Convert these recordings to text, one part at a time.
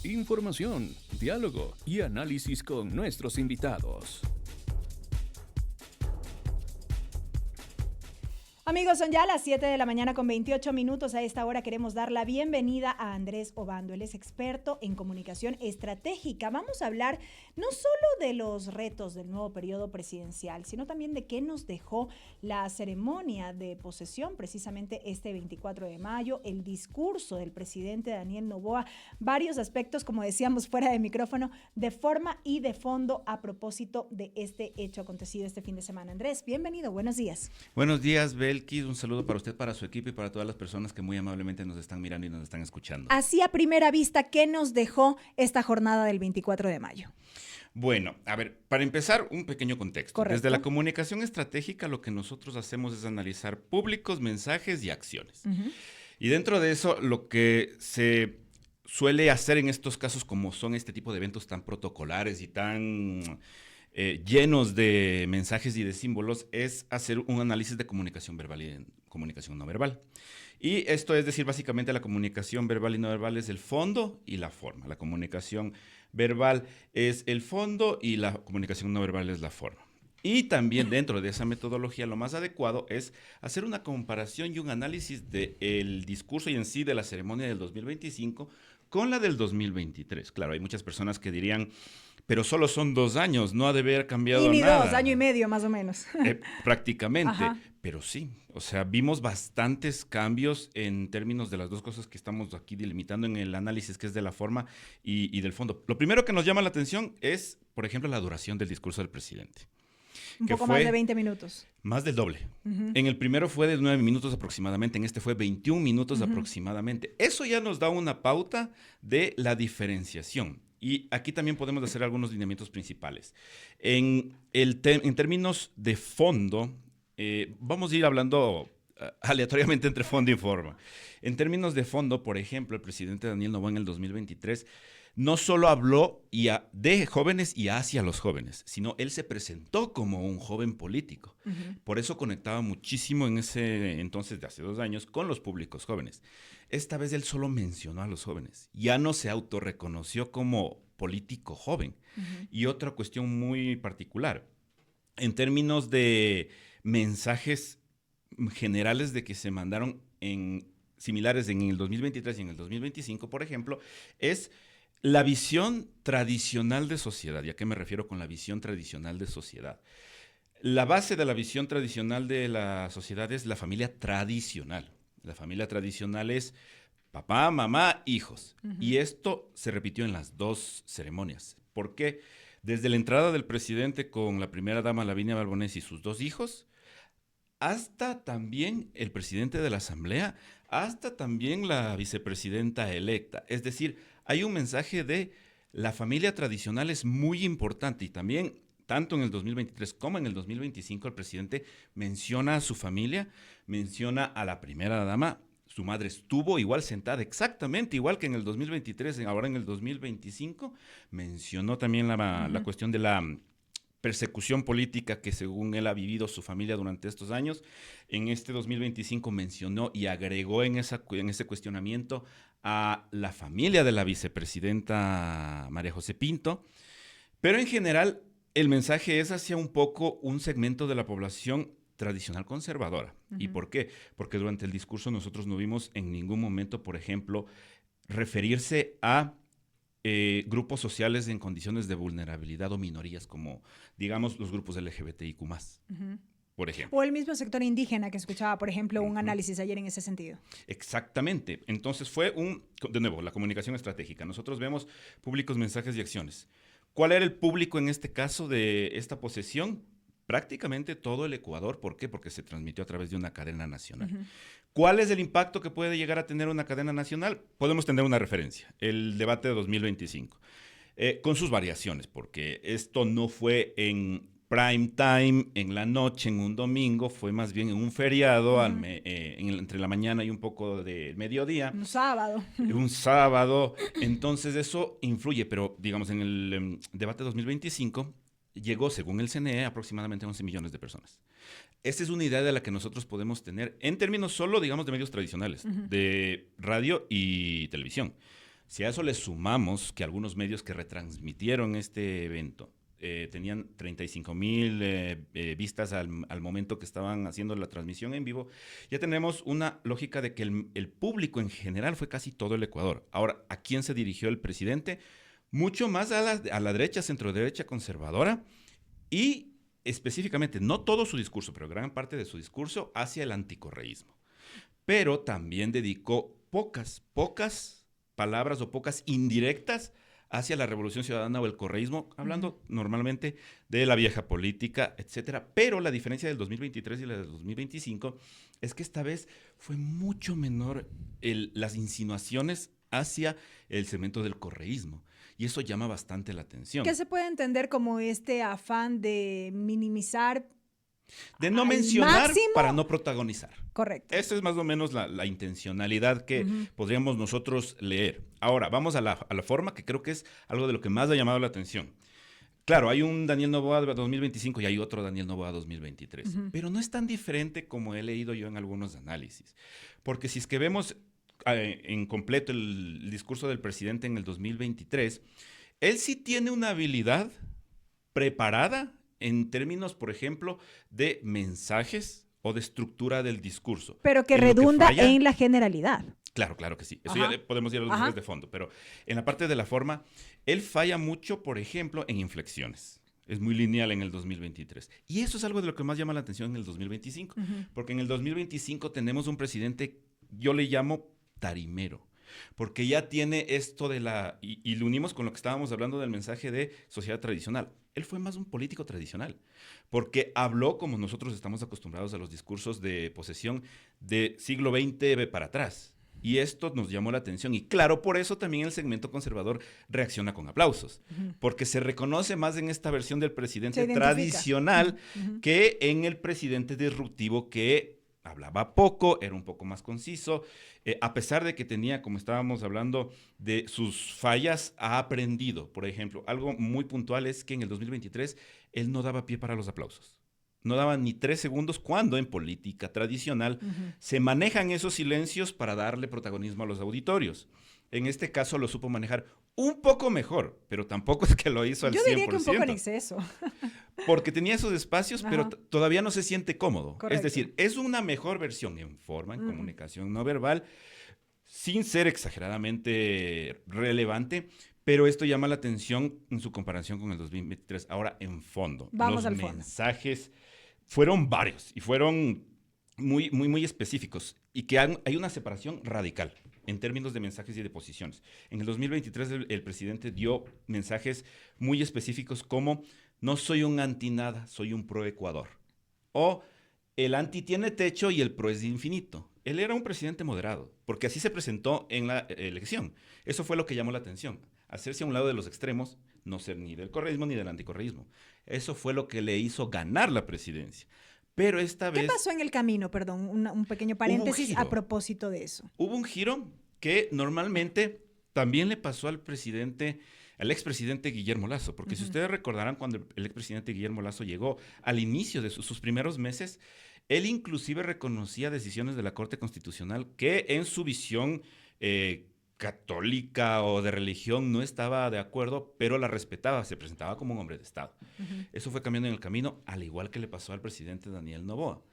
información, diálogo y análisis con nuestros invitados. Amigos, son ya las 7 de la mañana con 28 minutos. A esta hora queremos dar la bienvenida a Andrés Obando. Él es experto en comunicación estratégica. Vamos a hablar no solo de los retos del nuevo periodo presidencial, sino también de qué nos dejó la ceremonia de posesión, precisamente este 24 de mayo, el discurso del presidente Daniel Noboa, varios aspectos, como decíamos fuera de micrófono, de forma y de fondo a propósito de este hecho acontecido este fin de semana. Andrés, bienvenido, buenos días. Buenos días, Belkis. Un saludo para usted, para su equipo y para todas las personas que muy amablemente nos están mirando y nos están escuchando. Así a primera vista, ¿qué nos dejó esta jornada del 24 de mayo? Bueno, a ver, para empezar, un pequeño contexto. Correcto. Desde la comunicación estratégica, lo que nosotros hacemos es analizar públicos, mensajes y acciones. Y dentro de eso, lo que se suele hacer en estos casos, como son este tipo de eventos tan protocolares y tan llenos de mensajes y de símbolos, es hacer un análisis de comunicación verbal y de comunicación no verbal. Y esto es decir, básicamente la comunicación verbal y no verbal es el fondo y la forma. La comunicación verbal es el fondo y la comunicación no verbal es la forma. Y también dentro de esa metodología lo más adecuado es hacer una comparación y un análisis del discurso y en sí de la ceremonia del 2025 con la del 2023. Claro, hay muchas personas que dirían, pero solo son 2 años, no ha de haber cambiado nada. Y ni 2, año y medio más o menos. Prácticamente, Ajá. pero sí, o sea, vimos bastantes cambios en términos de las dos cosas que estamos aquí delimitando en el análisis, que es de la forma y del fondo. Lo primero que nos llama la atención es, por ejemplo, la duración del discurso del presidente. Un poco más de 20 minutos. Más del doble. En el primero fue de 9 minutos aproximadamente, en este fue 21 minutos aproximadamente. Eso ya nos da una pauta de la diferenciación. Y aquí también podemos hacer algunos lineamientos principales. En términos de fondo, vamos a ir hablando aleatoriamente entre fondo y forma. En términos de fondo, por ejemplo, el presidente Daniel Noboa en el 2023 no solo habló de jóvenes y hacia los jóvenes, sino él se presentó como un joven político. Por eso conectaba muchísimo en ese entonces de hace 2 años con los públicos jóvenes. Esta vez él solo mencionó a los jóvenes, ya no se autorreconoció como político joven. Y otra cuestión muy particular, en términos de mensajes generales de que se mandaron similares en el 2023 y en el 2025, por ejemplo, es la visión tradicional de sociedad. ¿Y a qué me refiero con la visión tradicional de sociedad? La base de la visión tradicional de la sociedad es la familia tradicional. La familia tradicional es papá, mamá, hijos. Y esto se repitió en las 2 ceremonias. ¿Por qué? Desde la entrada del presidente con la primera dama Lavinia Balbonés y sus 2 hijos, hasta también el presidente de la Asamblea, hasta también la vicepresidenta electa. Es decir, hay un mensaje de la familia tradicional es muy importante y también, tanto en el 2023 como en el 2025, el presidente menciona a su familia, menciona a la primera dama. Su madre estuvo igual sentada, exactamente igual que en el 2023, ahora en el 2025, mencionó también la cuestión de la persecución política que según él ha vivido su familia durante estos años. En este 2025 mencionó y agregó en ese cuestionamiento a la familia de la vicepresidenta María José Pinto. Pero en general el mensaje es hacia un poco un segmento de la población tradicional conservadora. ¿Y por qué? Porque durante el discurso nosotros no vimos en ningún momento, por ejemplo, referirse a grupos sociales en condiciones de vulnerabilidad o minorías como, digamos, los grupos LGBTIQ+, por ejemplo. O el mismo sector indígena que escuchaba, por ejemplo, un análisis ayer en ese sentido. Exactamente. Entonces fue de nuevo, la comunicación estratégica. Nosotros vemos públicos, mensajes y acciones. ¿Cuál era el público en este caso de esta posesión? Prácticamente todo el Ecuador. ¿Por qué? Porque se transmitió a través de una cadena nacional. ¿Cuál es el impacto que puede llegar a tener una cadena nacional? Podemos tener una referencia, el debate de 2025, con sus variaciones, porque esto no fue en prime time, en la noche, en un domingo, fue más bien en un feriado, entre la mañana y un poco del mediodía. Un sábado. Un sábado. Entonces eso influye, pero digamos en el debate 2025 llegó, según el CNE, aproximadamente 11 millones de personas. Esta es una idea de la que nosotros podemos tener en términos solo, digamos, de medios tradicionales, de radio y televisión. Si a eso le sumamos que algunos medios que retransmitieron este evento tenían 35,000 vistas al momento que estaban haciendo la transmisión en vivo, ya tenemos una lógica de que el público en general fue casi todo el Ecuador. Ahora, ¿a quién se dirigió el presidente? Mucho más a la derecha, centro-derecha conservadora, y específicamente, no todo su discurso, pero gran parte de su discurso hacia el anticorreísmo. Pero también dedicó pocas palabras o pocas indirectas hacia la Revolución Ciudadana o el correísmo, hablando normalmente de la vieja política, etcétera. Pero la diferencia del 2023 y la del 2025 es que esta vez fue mucho menor las insinuaciones hacia el segmento del correísmo. Y eso llama bastante la atención. ¿Qué se puede entender como este afán de minimizar? De no mencionar para no protagonizar. Correcto. Esa es más o menos la intencionalidad que podríamos nosotros leer. Ahora, vamos a la forma, que creo que es algo de lo que más ha llamado la atención. Claro, hay un Daniel Noboa 2025 y hay otro Daniel Noboa 2023. Pero no es tan diferente como he leído yo en algunos análisis. Porque si es que vemos en completo el discurso del presidente en el 2023, él sí tiene una habilidad preparada en términos, por ejemplo, de mensajes o de estructura del discurso. Pero que redunda en la generalidad. Claro que sí. Eso ya podemos ir a los mensajes de fondo. Pero en la parte de la forma, él falla mucho, por ejemplo, en inflexiones. Es muy lineal en el 2023. Y eso es algo de lo que más llama la atención en el 2025. Porque en el 2025 tenemos un presidente, yo le llamo tarimero. Porque ya tiene esto de y lo unimos con lo que estábamos hablando del mensaje de sociedad tradicional. Él fue más un político tradicional, porque habló como nosotros estamos acostumbrados a los discursos de posesión de siglo XX para atrás. Y esto nos llamó la atención. Y claro, por eso también el segmento conservador reacciona con aplausos, porque se reconoce más en esta versión del presidente tradicional que en el presidente disruptivo que hablaba poco, era un poco más conciso, a pesar de que tenía, como estábamos hablando, de sus fallas, ha aprendido. Por ejemplo, algo muy puntual es que en el 2023 él no daba pie para los aplausos. No daba ni 3 segundos, cuando en política tradicional se manejan esos silencios para darle protagonismo a los auditorios. En este caso lo supo manejar un poco mejor, pero tampoco es que lo hizo al 100%. Yo diría que un poco en exceso. Porque tenía esos espacios, pero todavía no se siente cómodo. Correcto. Es decir, es una mejor versión en forma, en comunicación no verbal, sin ser exageradamente relevante, pero esto llama la atención en su comparación con el 2023. Ahora, en fondo, Vamos los al fondo. mensajes fueron varios y fueron muy específicos, y que hay una separación radical en términos de mensajes y de posiciones. En el 2023 el presidente dio mensajes muy específicos como: no soy un anti nada, soy un pro Ecuador. O el anti tiene techo y el pro es infinito. Él era un presidente moderado, porque así se presentó en la elección. Eso fue lo que llamó la atención. Hacerse a un lado de los extremos, no ser ni del correísmo ni del anticorreísmo. Eso fue lo que le hizo ganar la presidencia. Pero esta vez... ¿Qué pasó en el camino? Perdón, un pequeño paréntesis a propósito de eso. Hubo un giro que normalmente también le pasó al expresidente Guillermo Lasso, porque si ustedes recordarán, cuando el expresidente Guillermo Lasso llegó al inicio de sus primeros meses, él inclusive reconocía decisiones de la Corte Constitucional que en su visión católica o de religión no estaba de acuerdo, pero la respetaba, se presentaba como un hombre de Estado. Eso fue cambiando en el camino, al igual que le pasó al presidente Daniel Noboa.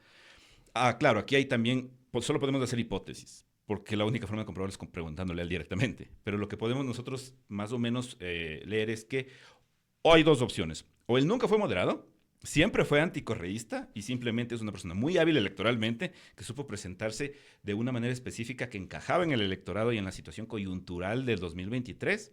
Claro, aquí hay también, solo podemos hacer hipótesis, porque la única forma de comprobarlo es preguntándole a él directamente. Pero lo que podemos nosotros más o menos leer es que hay dos opciones. O él nunca fue moderado, siempre fue anticorreísta y simplemente es una persona muy hábil electoralmente que supo presentarse de una manera específica que encajaba en el electorado y en la situación coyuntural del 2023,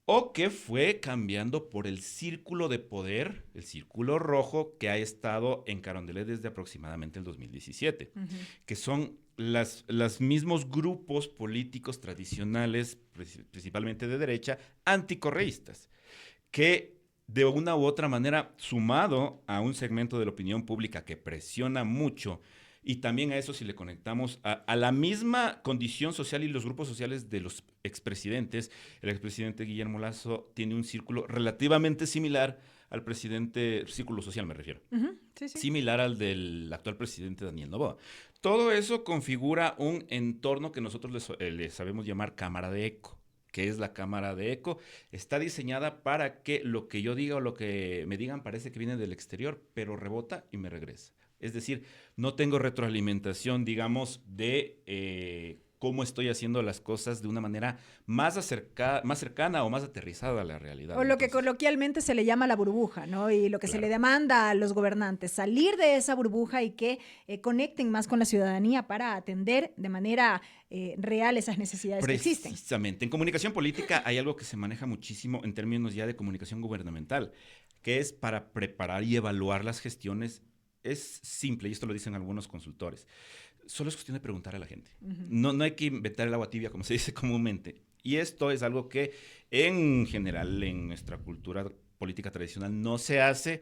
o que fue cambiando por el círculo de poder, el círculo rojo que ha estado en Carondelet desde aproximadamente el 2017, que son los mismos grupos políticos tradicionales, principalmente de derecha, anticorreístas, que de una u otra manera, sumado a un segmento de la opinión pública que presiona mucho, y también a eso si le conectamos a la misma condición social y los grupos sociales de los expresidentes, el expresidente Guillermo Lasso tiene un círculo relativamente similar al círculo social me refiero, similar al del actual presidente Daniel Noboa. Todo eso configura un entorno que nosotros le sabemos llamar cámara de eco. que es la cámara de eco, está diseñada para que lo que yo diga o lo que me digan parece que viene del exterior, pero rebota y me regresa. Es decir, no tengo retroalimentación, digamos, de cómo estoy haciendo las cosas de una manera más cercana o más aterrizada a la realidad. O lo que Entonces, coloquialmente se le llama la burbuja, ¿no? Y lo que se le demanda a los gobernantes, salir de esa burbuja y que conecten más con la ciudadanía para atender de manera real esas necesidades que existen. Precisamente. En comunicación política hay algo que se maneja muchísimo en términos ya de comunicación gubernamental, que es para preparar y evaluar las gestiones. Es simple, y esto lo dicen algunos consultores. Solo es cuestión de preguntar a la gente. No hay que inventar el agua tibia, como se dice comúnmente. Y esto es algo que en general en nuestra cultura política tradicional no se hace,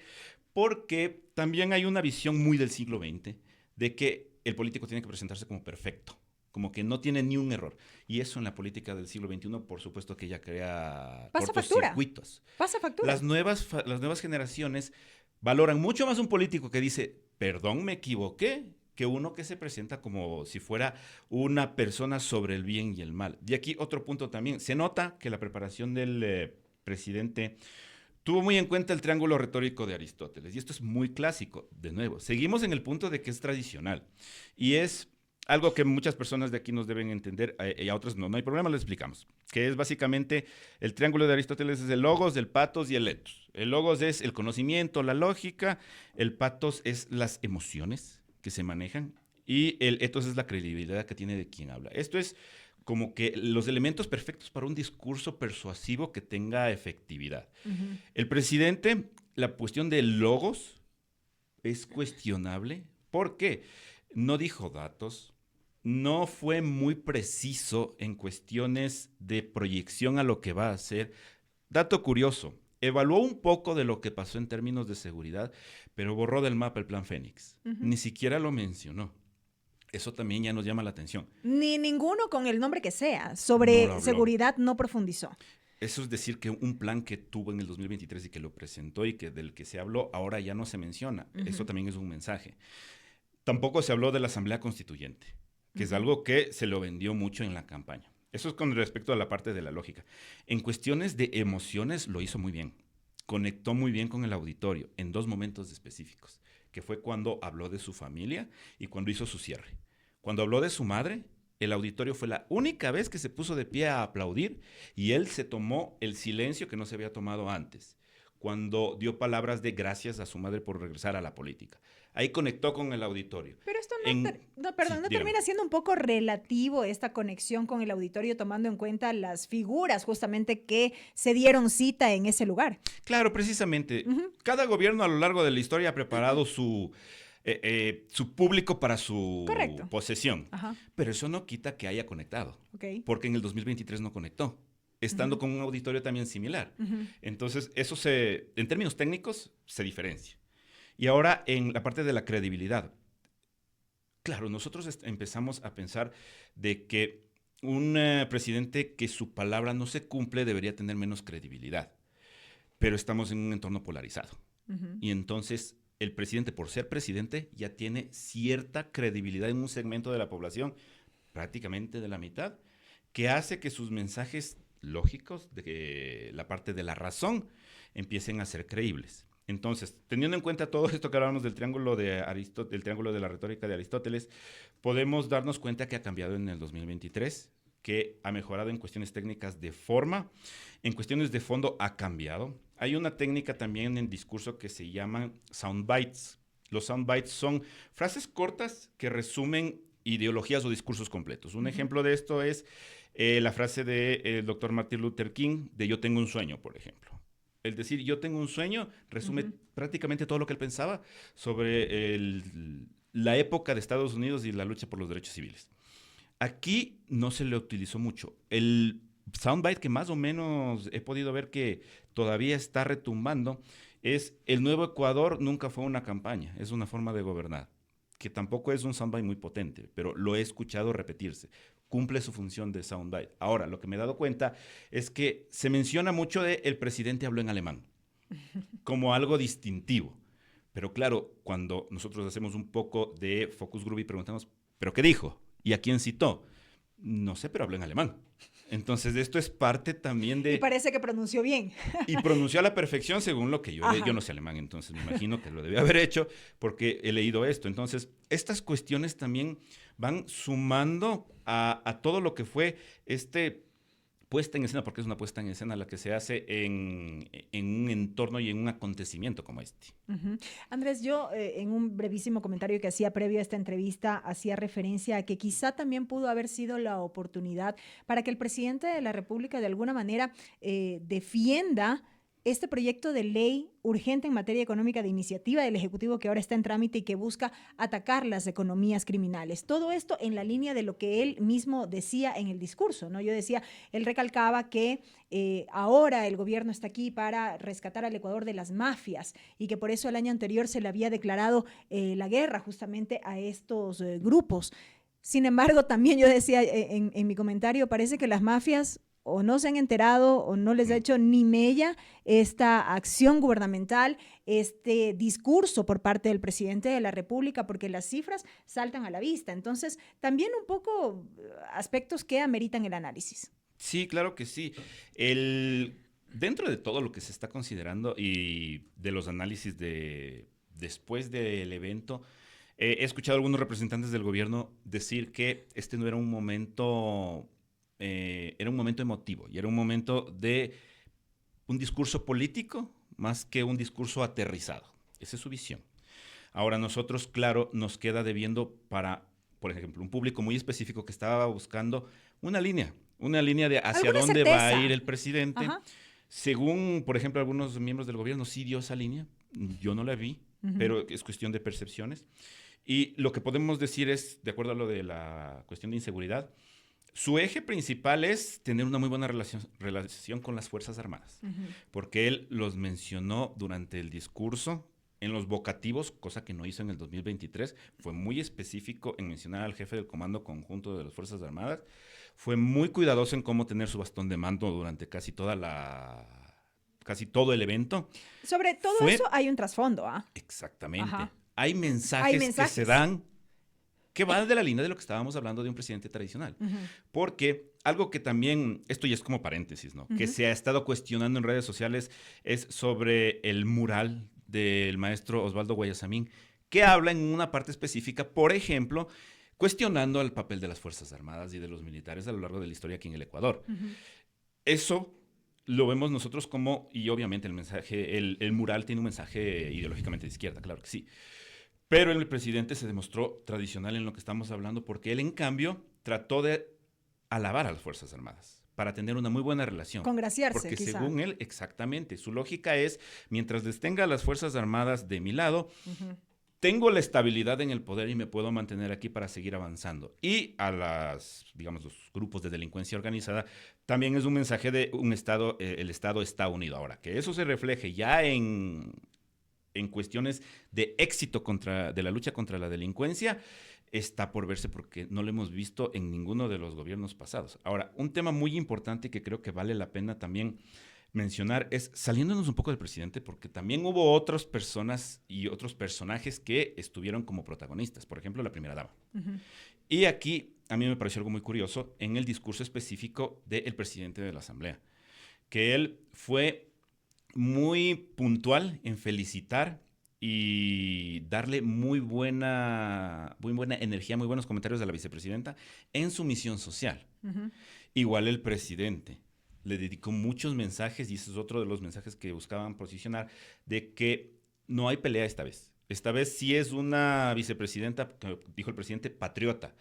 porque también hay una visión muy del siglo XX de que el político tiene que presentarse como perfecto, como que no tiene ni un error. Y eso en la política del siglo XXI, por supuesto que ya crea cortocircuitos. Pasa factura. Las nuevas generaciones valoran mucho más un político que dice, perdón, me equivoqué, que uno que se presenta como si fuera una persona sobre el bien y el mal. Y aquí otro punto también. Se nota que la preparación del presidente tuvo muy en cuenta el triángulo retórico de Aristóteles. Y esto es muy clásico. De nuevo, seguimos en el punto de que es tradicional. Y es algo que muchas personas de aquí nos deben entender y a otras no hay problema, les explicamos. Que es básicamente el triángulo de Aristóteles es el logos, el patos y el ethos. El logos es el conocimiento, la lógica. El patos es las emociones que se manejan y el ethos es la credibilidad que tiene de quien habla. Esto es como que los elementos perfectos para un discurso persuasivo que tenga efectividad. El presidente, la cuestión del logos es cuestionable. ¿Por qué? No dijo datos, no fue muy preciso en cuestiones de proyección a lo que va a hacer. Dato curioso, evaluó un poco de lo que pasó en términos de seguridad, pero borró del mapa el Plan Fénix. Ni siquiera lo mencionó. Eso también ya nos llama la atención. Ni ninguno con el nombre que sea. Sobre seguridad no profundizó. Eso es decir que un plan que tuvo en el 2023 y que lo presentó y que del que se habló ahora ya no se menciona. Eso también es un mensaje. Tampoco se habló de la Asamblea Constituyente, que es algo que se lo vendió mucho en la campaña. Eso es con respecto a la parte de la lógica. En cuestiones de emociones lo hizo muy bien. Conectó muy bien con el auditorio en dos momentos específicos, que fue cuando habló de su familia y cuando hizo su cierre. Cuando habló de su madre, el auditorio fue la única vez que se puso de pie a aplaudir y él se tomó el silencio que no se había tomado antes, cuando dio palabras de gracias a su madre por regresar a la política. Ahí conectó con el auditorio. Pero esto no termina siendo un poco relativo esta conexión con el auditorio, tomando en cuenta las figuras justamente que se dieron cita en ese lugar. Claro, precisamente. Cada gobierno a lo largo de la historia ha preparado su público para su posesión. Pero eso no quita que haya conectado. Porque en el 2023 no conectó, estando con un auditorio también similar. Entonces, eso en términos técnicos se diferencia. Y ahora en la parte de la credibilidad. Claro, nosotros empezamos a pensar de que un presidente que su palabra no se cumple debería tener menos credibilidad. Pero estamos en un entorno polarizado. Y entonces el presidente, por ser presidente, ya tiene cierta credibilidad en un segmento de la población, prácticamente de la mitad, que hace que sus mensajes lógicos, de la parte de la razón, empiecen a ser creíbles. Entonces, teniendo en cuenta todo esto que hablábamos del triángulo del triángulo de la retórica de Aristóteles, podemos darnos cuenta que ha cambiado en el 2023, que ha mejorado en cuestiones técnicas de forma, en cuestiones de fondo ha cambiado. Hay una técnica también en discurso que se llama soundbites. Los soundbites son frases cortas que resumen ideologías o discursos completos. Un ejemplo de esto es la frase del doctor Martin Luther King de "yo tengo un sueño", por ejemplo. El decir "yo tengo un sueño" resume prácticamente todo lo que él pensaba sobre la época de Estados Unidos y la lucha por los derechos civiles. Aquí no se le utilizó mucho. El soundbite que más o menos he podido ver que todavía está retumbando es "el nuevo Ecuador nunca fue una campaña, es una forma de gobernar", que tampoco es un soundbite muy potente, pero lo he escuchado repetirse. Cumple su función de soundbite. Ahora, lo que me he dado cuenta es que se menciona mucho de "el presidente habló en alemán", como algo distintivo. Pero claro, cuando nosotros hacemos un poco de focus group y preguntamos "¿pero qué dijo? ¿Y a quién citó?", no sé, pero habló en alemán. Entonces, esto es parte también de... Y parece que pronunció bien. Y pronunció a la perfección según lo que yo no sé alemán, entonces me imagino que lo debía haber hecho porque he leído esto. Entonces, estas cuestiones también van sumando a todo lo que fue puesta en escena, porque es una puesta en escena la que se hace en un entorno y en un acontecimiento como este. Uh-huh. Andrés, yo en un brevísimo comentario que hacía previo a esta entrevista hacía referencia a que quizá también pudo haber sido la oportunidad para que el presidente de la República de alguna manera defienda este proyecto de ley urgente en materia económica de iniciativa del Ejecutivo que ahora está en trámite y que busca atacar las economías criminales. Todo esto en la línea de lo que él mismo decía en el discurso, ¿no? Yo decía, él recalcaba que ahora el gobierno está aquí para rescatar al Ecuador de las mafias y que por eso el año anterior se le había declarado la guerra justamente a estos grupos. Sin embargo, también yo decía en mi comentario, parece que las mafias o no se han enterado o no les ha hecho ni mella esta acción gubernamental, este discurso por parte del presidente de la República, porque las cifras saltan a la vista. Entonces, también un poco aspectos que ameritan el análisis. Sí, claro que sí. Dentro de todo lo que se está considerando y de los análisis después del evento, he escuchado a algunos representantes del gobierno decir que este no era un momento... era un momento emotivo y era un momento de un discurso político más que un discurso aterrizado. Esa es su visión. Ahora nosotros, claro, nos queda debiendo para, por ejemplo, un público muy específico que estaba buscando una línea de hacia dónde certeza va a ir el presidente. Ajá. Según, por ejemplo, algunos miembros del gobierno sí dio esa línea. Yo no la vi, pero es cuestión de percepciones. Y lo que podemos decir es, de acuerdo a lo de la cuestión de inseguridad, su eje principal es tener una muy buena relación con las Fuerzas Armadas, porque él los mencionó durante el discurso en los vocativos, cosa que no hizo en el 2023, fue muy específico en mencionar al jefe del Comando Conjunto de las Fuerzas Armadas, fue muy cuidadoso en cómo tener su bastón de mando durante casi todo el evento. Sobre todo eso hay un trasfondo, ¿ah? Exactamente. Ajá. Hay mensajes que se dan que va de la línea de lo que estábamos hablando de un presidente tradicional. Porque algo que también, esto ya es como paréntesis, ¿no? Que se ha estado cuestionando en redes sociales es sobre el mural del maestro Osvaldo Guayasamín, que habla en una parte específica, por ejemplo, cuestionando el papel de las Fuerzas Armadas y de los militares a lo largo de la historia aquí en el Ecuador. Eso lo vemos nosotros como, y obviamente el mensaje, el mural tiene un mensaje ideológicamente de izquierda, claro que sí. Pero el presidente se demostró tradicional en lo que estamos hablando porque él, en cambio, trató de alabar a las Fuerzas Armadas para tener una muy buena relación. Congraciarse, porque quizá. Según él, exactamente, su lógica es, mientras les tenga a las Fuerzas Armadas de mi lado, tengo la estabilidad en el poder y me puedo mantener aquí para seguir avanzando. Y a los grupos de delincuencia organizada, también es un mensaje de un Estado, el Estado está unido. Ahora, que eso se refleje ya en cuestiones de éxito de la lucha contra la delincuencia, está por verse porque no lo hemos visto en ninguno de los gobiernos pasados. Ahora, un tema muy importante que creo que vale la pena también mencionar es, saliéndonos un poco del presidente, porque también hubo otras personas y otros personajes que estuvieron como protagonistas, por ejemplo, la primera dama. Y aquí a mí me pareció algo muy curioso en el discurso específico del presidente de la Asamblea, que él fue muy puntual en felicitar y darle muy buena energía, muy buenos comentarios a la vicepresidenta en su misión social. Igual el presidente le dedicó muchos mensajes, y ese es otro de los mensajes que buscaban posicionar, de que no hay pelea esta vez. Esta vez sí es una vicepresidenta, dijo el presidente, patriota.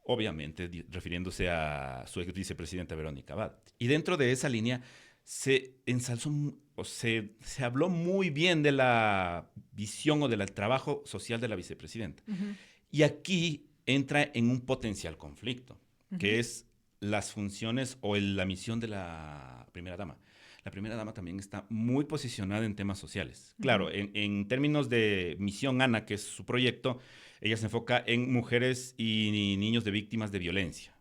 Obviamente refiriéndose a su ex vicepresidenta Verónica Abad. Y dentro de esa línea se ensalzó, o se habló muy bien de la visión o del trabajo social de la vicepresidenta. Y aquí entra en un potencial conflicto, que es las funciones o la misión de la primera dama. La primera dama también está muy posicionada en temas sociales. Claro, en términos de misión ANA, que es su proyecto, ella se enfoca en mujeres y niños de víctimas de violencia.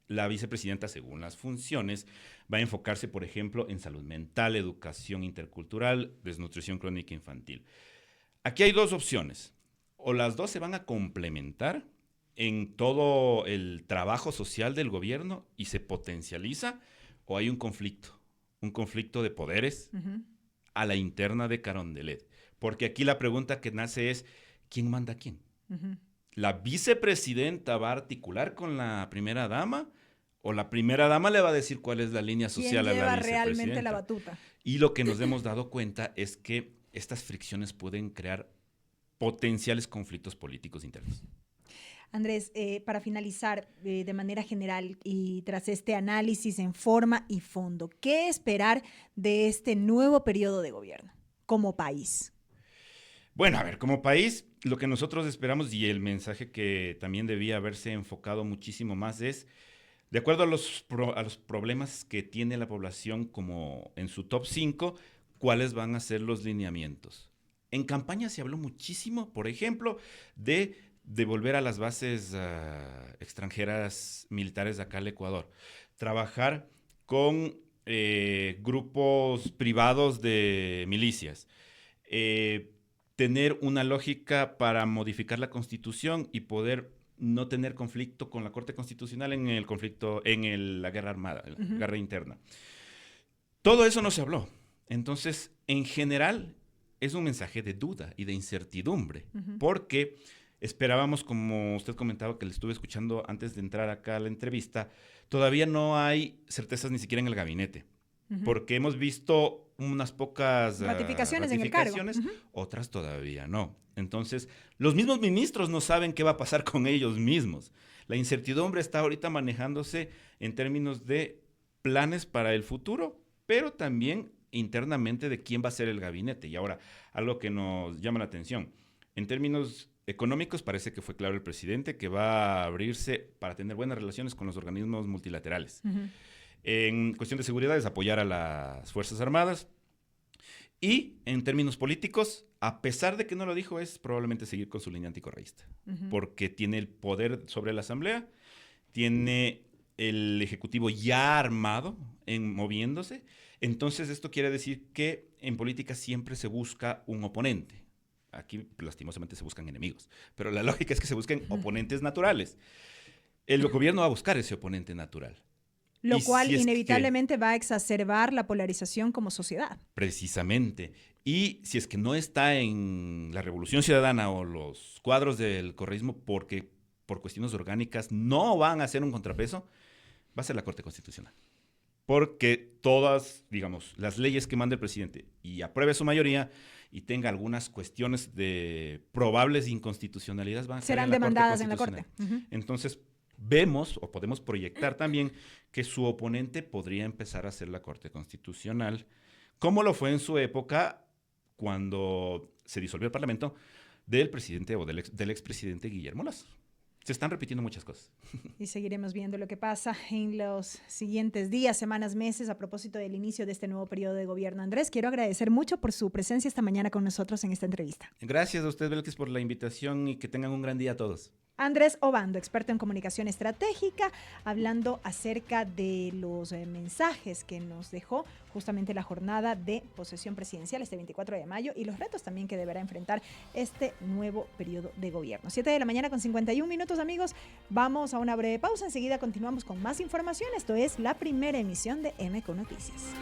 La vicepresidenta, según las funciones, va a enfocarse, por ejemplo, en salud mental, educación intercultural, desnutrición crónica infantil. Aquí hay dos opciones. O las dos se van a complementar, en todo el trabajo social del gobierno y se potencializa, o hay un conflicto de poderes a la interna de Carondelet. Porque aquí la pregunta que nace es, ¿quién manda a quién? ¿La vicepresidenta va a articular con la primera dama? ¿O la primera dama le va a decir cuál es la línea social a la vicepresidenta? ¿Quién lleva realmente la batuta? Y lo que nos hemos dado cuenta es que estas fricciones pueden crear potenciales conflictos políticos internos. Andrés, para finalizar de manera general y tras este análisis en forma y fondo, ¿qué esperar de este nuevo periodo de gobierno como país? Bueno, a ver, como país, lo que nosotros esperamos y el mensaje que también debía haberse enfocado muchísimo más es, de acuerdo a los problemas que tiene la población como en su top 5, ¿cuáles van a ser los lineamientos? En campaña se habló muchísimo, por ejemplo, de devolver a las bases extranjeras militares de acá al Ecuador, trabajar con grupos privados de milicias, tener una lógica para modificar la Constitución y poder no tener conflicto con la Corte Constitucional en el conflicto, la guerra armada, la guerra interna. Todo eso no se habló. Entonces, en general, es un mensaje de duda y de incertidumbre, porque esperábamos, como usted comentaba, que le estuve escuchando antes de entrar acá a la entrevista, todavía no hay certezas ni siquiera en el gabinete, porque hemos visto unas pocas ratificaciones en el cargo. Otras todavía no. Entonces, los mismos ministros no saben qué va a pasar con ellos mismos. La incertidumbre está ahorita manejándose en términos de planes para el futuro, pero también internamente de quién va a ser el gabinete. Y ahora, algo que nos llama la atención, en términos económicos parece que fue claro el presidente que va a abrirse para tener buenas relaciones con los organismos multilaterales. En cuestión de seguridad es apoyar a las Fuerzas Armadas. Y en términos políticos, a pesar de que no lo dijo, es probablemente seguir con su línea anticorreísta. Porque tiene el poder sobre la Asamblea, tiene el Ejecutivo ya armado, moviéndose. Entonces, esto quiere decir que en política siempre se busca un oponente. Aquí, lastimosamente, se buscan enemigos. Pero la lógica es que se busquen oponentes naturales. El gobierno va a buscar ese oponente natural. Lo cual inevitablemente va a exacerbar la polarización como sociedad. Precisamente. Y si es que no está en la Revolución Ciudadana o los cuadros del correísmo porque por cuestiones orgánicas no van a ser un contrapeso, va a ser la Corte Constitucional. Porque todas, digamos, las leyes que mande el presidente y apruebe su mayoría y tenga algunas cuestiones de probables inconstitucionalidades van a serán demandadas en la Corte. Entonces, vemos o podemos proyectar también que su oponente podría empezar a ser la Corte Constitucional, como lo fue en su época cuando se disolvió el Parlamento del presidente o del expresidente Guillermo Lasso. Se están repitiendo muchas cosas. Y seguiremos viendo lo que pasa en los siguientes días, semanas, meses, a propósito del inicio de este nuevo periodo de gobierno. Andrés, quiero agradecer mucho por su presencia esta mañana con nosotros en esta entrevista. Gracias a usted, Belkis, por la invitación y que tengan un gran día a todos. Andrés Obando, experto en comunicación estratégica, hablando acerca de los mensajes que nos dejó justamente la jornada de posesión presidencial este 24 de mayo y los retos también que deberá enfrentar este nuevo periodo de gobierno. 7 de la mañana con 51 minutos, amigos. Vamos a una breve pausa. Enseguida continuamos con más información. Esto es la primera emisión de MQ Noticias.